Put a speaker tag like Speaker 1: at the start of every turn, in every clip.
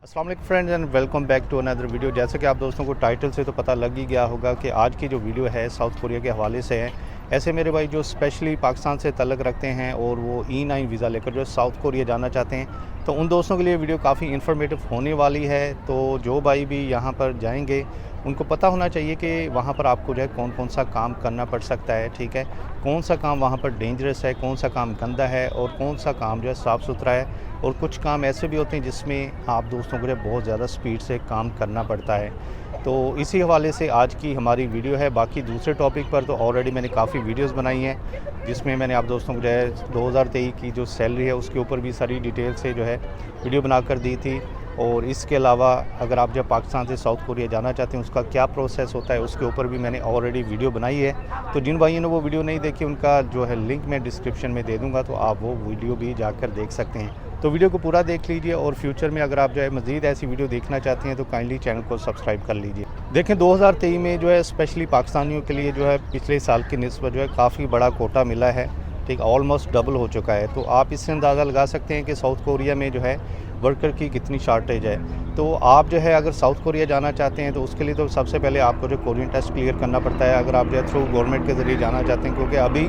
Speaker 1: अस्सलाम वालेकुम friends and welcome back to another video. जैसे कि आप दोस्तों को टाइटल से तो पता लग ही गया होगा कि आज की जो वीडियो है साउथ कोरिया के हवाले से है। ऐसे मेरे भाई जो स्पेशली पाकिस्तान से तल्लक़ रखते हैं और वो E9 वीज़ा लेकर जो साउथ कोरिया जाना चाहते हैं, तो उन दोस्तों के लिए वीडियो काफ़ी इन्फॉर्मेटिव होने वाली है। तो जो भाई भी यहाँ पर जाएंगे उनको पता होना चाहिए कि वहाँ पर आपको जो है कौन कौन सा काम करना पड़ सकता है, ठीक है, कौन सा काम वहाँ पर डेंजरस है, कौन सा काम गंदा है और कौन सा काम जो है साफ़ सुथरा है। और कुछ काम ऐसे भी होते हैं जिसमें आप दोस्तों को जो है बहुत ज़्यादा स्पीड से काम करना पड़ता है। तो इसी हवाले से आज की हमारी वीडियो है। बाकी दूसरे टॉपिक पर तो ऑलरेडी मैंने काफ़ी वीडियोस बनाई हैं जिसमें मैंने आप दोस्तों को जो है 2023 की जो सैलरी है उसके ऊपर भी सारी डिटेल से जो है वीडियो बनाकर दी थी। और इसके अलावा अगर आप जब पाकिस्तान से साउथ कोरिया जाना चाहते हैं उसका क्या प्रोसेस होता है उसके ऊपर भी मैंने ऑलरेडी वीडियो बनाई है। तो जिन भाइयों ने वो वीडियो नहीं देखी उनका जो है लिंक मैं डिस्क्रिप्शन में दे दूँगा, तो आप वो वीडियो भी जाकर देख सकते हैं। तो वीडियो को पूरा देख लीजिए और फ्यूचर में अगर आप जो है मज़ीद ऐसी वीडियो देखना चाहते हैं तो काइंडली चैनल को सब्सक्राइब कर लीजिए। देखें 2023 में जो है स्पेशली पाकिस्तानियों के लिए जो है पिछले साल की निस्बत जो है काफ़ी बड़ा कोटा मिला है, ठीक, ऑलमोस्ट डबल हो चुका है। तो आप इससे अंदाज़ा लगा सकते हैं कि साउथ कोरिया में जो है वर्कर की कितनी शार्टेज है। तो आप जो है अगर साउथ कोरिया जाना चाहते हैं तो उसके लिए तो सबसे पहले आपको जो कोरियन टेस्ट क्लियर करना पड़ता है अगर आप जो है थ्रू गवर्नमेंट के ज़रिए जाना चाहते हैं, क्योंकि अभी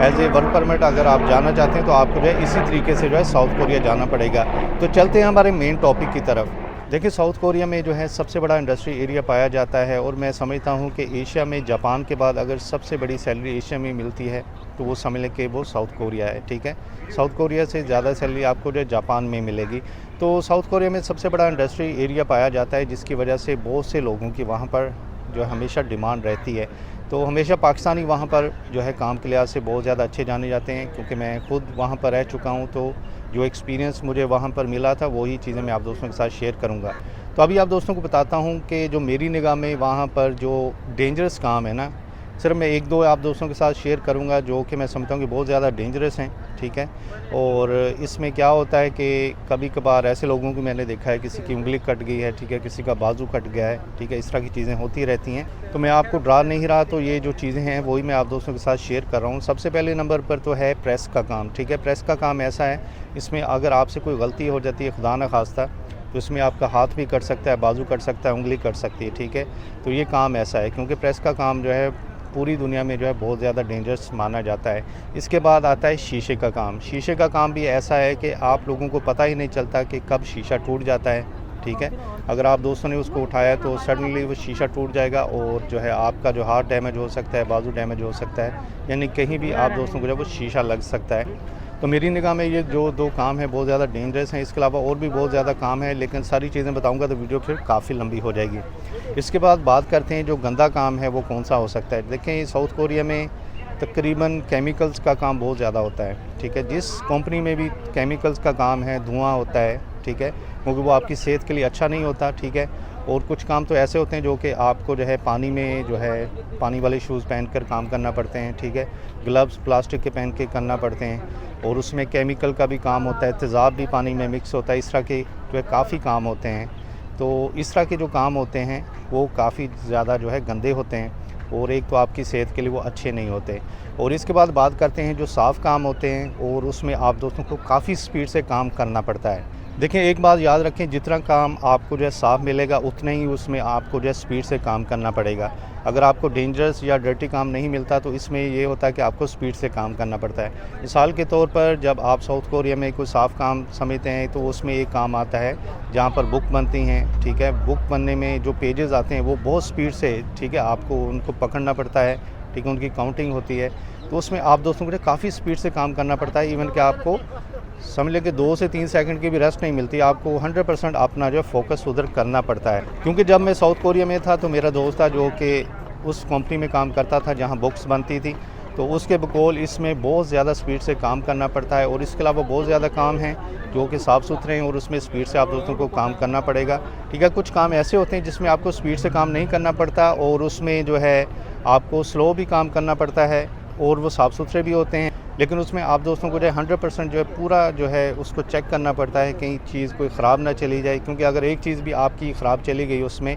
Speaker 1: एज ए वर्क परमिट अगर आप जाना चाहते हैं तो आपको जो है इसी तरीके से जो है साउथ कोरिया जाना पड़ेगा। तो चलते हैं हमारे मेन टॉपिक की तरफ। देखिए साउथ कोरिया में जो है सबसे बड़ा इंडस्ट्री एरिया पाया जाता है और मैं समझता हूँ कि एशिया में जापान के बाद अगर सबसे बड़ी सैलरी एशिया में मिलती है तो वो समझ लें कि वो साउथ कोरिया है, ठीक है। साउथ कोरिया से ज़्यादा सैलरी आपको जो है जापान में मिलेगी। तो साउथ कोरिया में सबसे बड़ा इंडस्ट्री एरिया पाया जाता है जिसकी वजह से बहुत से लोगों की वहाँ पर जो है हमेशा डिमांड रहती है। तो हमेशा पाकिस्तानी वहाँ पर जो है काम के लिहाज से बहुत ज़्यादा अच्छे जाने जाते हैं, क्योंकि मैं खुद वहाँ पर रह चुका हूँ। तो जो एक्सपीरियंस मुझे वहाँ पर मिला था वही चीज़ें मैं आप दोस्तों के साथ शेयर करूँगा। तो अभी आप दोस्तों को बताता हूँ कि जो मेरी निगाह में वहाँ पर जो डेंजरस काम है ना, सिर्फ मैं एक दो आप दोस्तों के साथ शेयर करूँगा जो कि मैं समझता हूँ कि बहुत ज़्यादा डेंजरस हैं, ठीक है। और इसमें क्या होता है कि कभी कभार ऐसे लोगों को मैंने देखा है किसी की उंगली कट गई है, ठीक है, किसी का बाजू कट गया है, ठीक है, इस तरह की चीज़ें होती रहती हैं। तो मैं आपको डरा नहीं रहा, तो ये जो चीज़ें हैं वही मैं आप दोस्तों के साथ शेयर कर रहा हूँ। सबसे पहले नंबर पर तो है प्रेस का काम, ठीक है। प्रेस का काम ऐसा है, इसमें अगर आपसे कोई गलती हो जाती है खुदा न खास्ता तो इसमें आपका हाथ भी कट सकता है, बाजू कट सकता है, उंगली कट सकती है, ठीक है। तो ये काम ऐसा है क्योंकि प्रेस का काम जो है पूरी दुनिया में जो है बहुत ज़्यादा डेंजरस माना जाता है। इसके बाद आता है शीशे का काम। शीशे का काम भी ऐसा है कि आप लोगों को पता ही नहीं चलता कि कब शीशा टूट जाता है, ठीक है। अगर आप दोस्तों ने उसको उठाया तो सडनली वो शीशा टूट जाएगा और जो है आपका जो हाथ डैमेज हो सकता है, बाजू डैमेज हो सकता है, यानी कहीं भी आप दोस्तों को जो वो शीशा लग सकता है। तो मेरी निगाह में ये जो दो काम है बहुत ज़्यादा डेंजरस हैं। इसके अलावा और भी बहुत ज़्यादा काम है, लेकिन सारी चीज़ें बताऊंगा तो वीडियो फिर काफ़ी लंबी हो जाएगी। इसके बाद बात करते हैं जो गंदा काम है वो कौन सा हो सकता है। देखें साउथ कोरिया में तकरीबन केमिकल्स का काम बहुत ज़्यादा होता है, ठीक है। जिस कंपनी में भी केमिकल्स का काम है धुआं होता है, ठीक है, क्योंकि वो आपकी सेहत के लिए अच्छा नहीं होता, ठीक है। और कुछ काम तो ऐसे होते हैं जो कि आपको जो है पानी में जो है पानी वाले शूज़ पहन कर काम करना पड़ते हैं, ठीक है, ग्लव्स प्लास्टिक के पहन के करना पड़ते हैं और उसमें केमिकल का भी काम होता है, तेज़ाब भी पानी में मिक्स होता है, इस तरह के जो है काफ़ी काम होते हैं। तो इस तरह के जो काम होते हैं वो काफ़ी ज़्यादा जो है गंदे होते हैं और एक तो आपकी सेहत के लिए वो अच्छे नहीं होते। और इसके बाद बात करते हैं जो साफ़ काम होते हैं और उसमें आप दोस्तों को काफ़ी स्पीड से काम करना पड़ता है। देखें एक बात याद रखें, जितना काम आपको जो है साफ़ मिलेगा उतना ही उसमें आपको जो है स्पीड से काम करना पड़ेगा। अगर आपको डेंजरस या डर्टी काम नहीं मिलता तो इसमें ये होता है कि आपको स्पीड से काम करना पड़ता है। मिसाल के तौर पर जब आप साउथ कोरिया में कोई साफ़ काम समझते हैं तो उसमें एक काम आता है जहाँ पर बुक बनती हैं, ठीक है। बुक बनने में जो पेजेस आते हैं वो बहुत स्पीड से, ठीक है, आपको उनको पकड़ना पड़ता है, ठीक है, उनकी काउंटिंग होती है। तो उसमें आप दोस्तों को काफ़ी स्पीड से काम करना पड़ता है। इवन कि आपको समझ लें कि 2 से 3 सेकंड की भी रेस्ट नहीं मिलती, आपको 100% अपना जो फोकस उधर करना पड़ता है। क्योंकि जब मैं साउथ कोरिया में था तो मेरा दोस्त था जो कि उस कंपनी में काम करता था जहां बुक्स बनती थी, तो उसके बकौल इसमें बहुत ज़्यादा स्पीड से काम करना पड़ता है। और इसके अलावा बहुत ज़्यादा काम हैं जो कि साफ़ सुथरे हैं और उसमें स्पीड से आप दोस्तों को काम करना पड़ेगा, ठीक है। कुछ काम ऐसे होते हैं जिसमें आपको स्पीड से काम नहीं करना पड़ता और उसमें जो है आपको स्लो भी काम करना पड़ता है और वो साफ़ सुथरे भी होते हैं, लेकिन उसमें आप दोस्तों को जो है 100% जो है पूरा जो है उसको चेक करना पड़ता है कहीं चीज़ कोई ख़राब ना चली जाए, क्योंकि अगर एक चीज़ भी आपकी ख़राब चली गई उसमें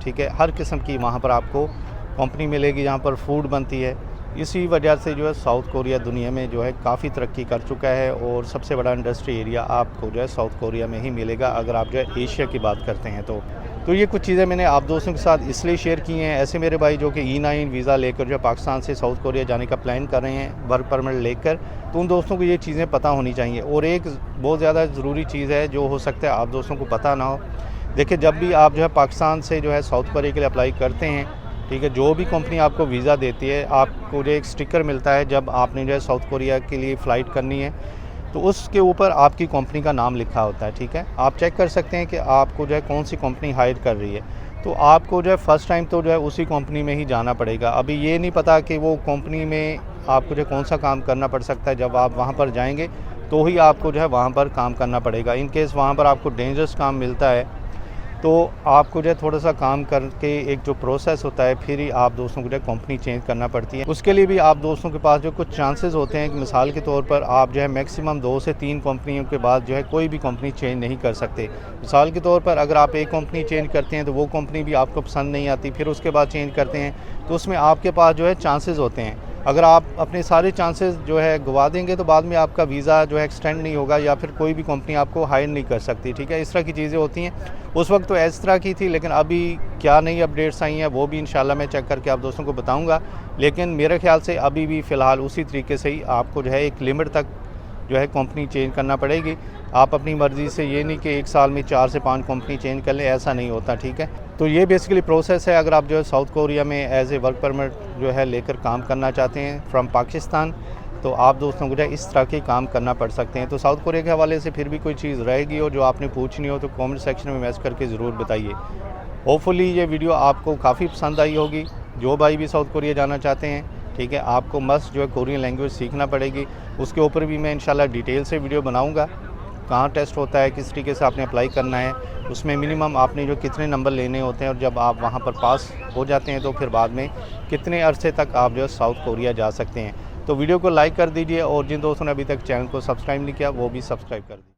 Speaker 1: ठीक है, हर किस्म की वहाँ पर आपको कंपनी मिलेगी। यहाँ पर फूड बनती है। इसी वजह से जो है साउथ कोरिया दुनिया में जो है काफ़ी तरक्की कर चुका है, और सबसे बड़ा इंडस्ट्री एरिया आपको जो है साउथ कोरिया में ही मिलेगा अगर आप जो है एशिया की बात करते हैं। तो ये कुछ चीज़ें मैंने आप दोस्तों के साथ इसलिए शेयर की हैं। ऐसे मेरे भाई जो कि E9 वीज़ा लेकर जो है पाकिस्तान से साउथ कोरिया जाने का प्लान कर रहे हैं वर्क परमिट लेकर, तो उन दोस्तों को ये चीज़ें पता होनी चाहिए। और एक बहुत ज़्यादा ज़रूरी चीज़ है जो हो सकता है आप दोस्तों को पता ना हो। देखिए, जब भी आप जो है पाकिस्तान से जो है साउथ कोरिया के लिए अप्लाई करते हैं, ठीक है, जो भी कंपनी आपको वीज़ा देती है, आपको जो एक स्टिकर मिलता है जब आपने जो है साउथ कोरिया के लिए फ़्लाइट करनी है, तो उसके ऊपर आपकी कंपनी का नाम लिखा होता है, ठीक है। आप चेक कर सकते हैं कि आपको जो है कौन सी कंपनी हायर कर रही है। तो आपको जो है फ़र्स्ट टाइम तो जो है उसी कंपनी में ही जाना पड़ेगा। अभी ये नहीं पता कि वो कंपनी में आपको जो कौन सा काम करना पड़ सकता है। जब आप वहाँ पर जाएंगे तो ही आपको जो है वहाँ पर काम करना पड़ेगा। इन केस वहाँ पर आपको डेंजरस काम मिलता है, तो आपको जो है थोड़ा सा काम करके एक जो प्रोसेस होता है, फिर ही आप दोस्तों को जो है कंपनी चेंज करना पड़ती है। उसके लिए भी आप दोस्तों के पास जो कुछ चांसेस होते हैं कि मिसाल के तौर पर आप जो है मैक्सिमम 2 से 3 कंपनियों के बाद जो है कोई भी कंपनी चेंज नहीं कर सकते। मिसाल के तौर पर अगर आप एक कंपनी चेंज करते हैं तो वो कंपनी भी आपको पसंद नहीं आती, फिर उसके बाद चेंज करते हैं, तो उसमें आपके पास जो है चांसेस होते हैं। अगर आप अपने सारे चांसेस जो है गवा देंगे तो बाद में आपका वीज़ा जो है एक्सटेंड नहीं होगा, या फिर कोई भी कंपनी आपको हायर नहीं कर सकती, ठीक है। इस तरह की चीज़ें होती हैं। उस वक्त तो इस तरह की थी, लेकिन अभी क्या नई अपडेट्स आई हैं वो भी इंशाल्लाह मैं चेक करके आप दोस्तों को बताऊंगा। लेकिन मेरे ख्याल से अभी भी फ़िलहाल उसी तरीके से ही आपको जो है एक लिमिट तक जो है कंपनी चेंज करना पड़ेगी। आप अपनी मर्ज़ी से ये नहीं कि एक साल में 4 से 5 कंपनी चेंज कर लें, ऐसा नहीं होता, ठीक है। तो ये बेसिकली प्रोसेस है अगर आप जो है साउथ कोरिया में एज ए वर्क परमिट जो है लेकर काम करना चाहते हैं फ्रॉम पाकिस्तान, तो आप दोस्तों को जो है इस तरह के काम करना पड़ सकते हैं। तो साउथ कोरिया के हवाले से फिर भी कोई चीज़ रहेगी और जो आपने पूछनी हो तो कमेंट सेक्शन में मैसेज करके ज़रूर बताइए। होपफुली ये वीडियो आपको काफ़ी पसंद आई होगी। जो भाई भी साउथ कोरिया जाना चाहते हैं, ठीक है, आपको मस्ट जो है कोरियन लैंग्वेज सीखना पड़ेगी। उसके ऊपर भी मैं इंशाल्लाह डिटेल से वीडियो बनाऊंगा। कहाँ टेस्ट होता है, किस तरीके से आपने अप्लाई करना है, उसमें मिनिमम आपने जो कितने नंबर लेने होते हैं, और जब आप वहाँ पर पास हो जाते हैं तो फिर बाद में कितने अरसे तक आप जो है साउथ कोरिया जा सकते हैं। तो वीडियो को लाइक कर दीजिए, और जिन दोस्तों ने अभी तक चैनल को सब्सक्राइब नहीं किया वो भी सब्सक्राइब कर दीजिए।